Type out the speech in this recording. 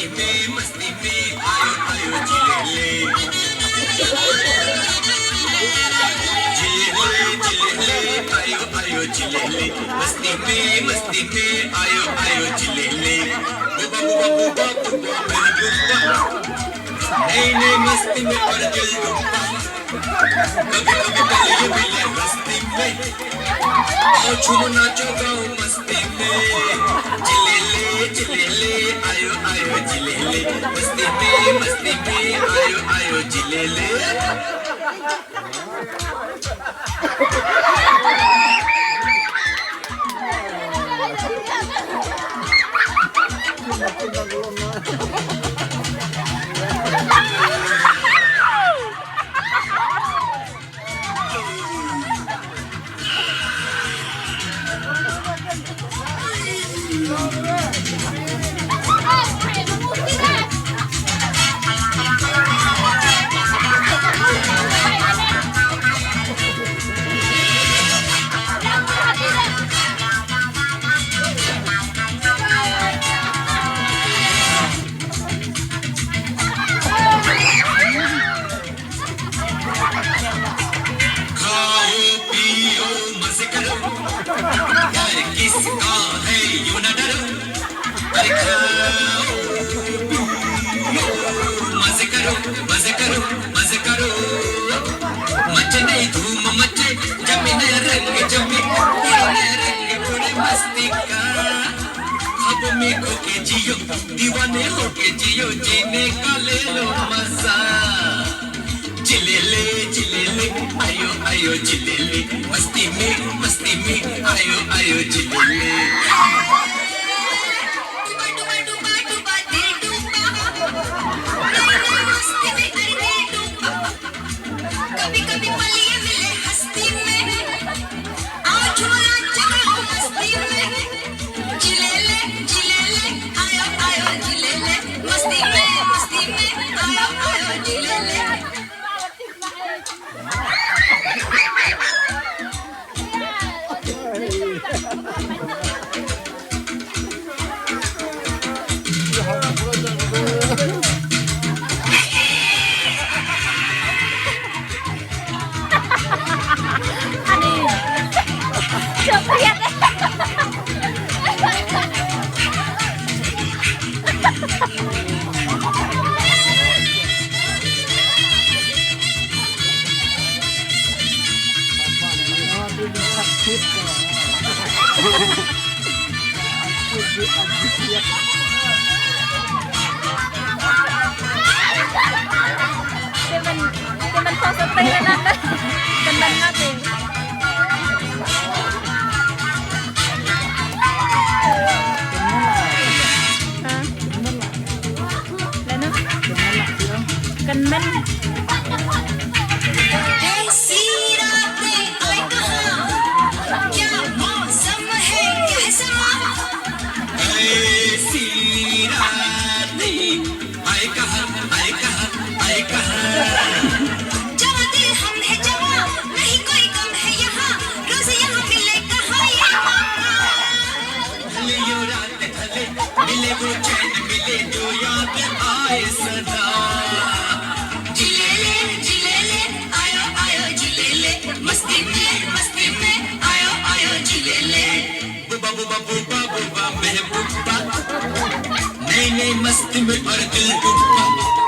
मस्ती में आयो आयो जिले जिले आयो आयो जिले मस्ती में आयो आयो जिले बुबा बुबा बुबा बुबा मेरा बुबा नई मस्ती में और दिल डूबा कभी कभी गली मिले मस्ती में आओ झूमो नाचो गाओ मस्ती में जिले आयो आयो जिले मस्ती में आयो आयो जिले किसका है यूं न डरो अरे खाओ मजे करो मजे करो मजे करो मचे नहीं धूम मचे जमी नया रंग जमी पूरे मस्ती का अब में खो के जियो दीवाने हो के जियो जीने का ले लो मजा जिले आयो आयो जिले मस्ती में आयो आयो जिले Teman positif na Ganda natin. Kanman. मिले वो चैन मिले जो याद आए सदा जिले आयो आयो जिले मस्ती में आयो आयो जिले बुबा बुबा बुबा बुबा महबूबा नई मस्ती में और दिल डूबा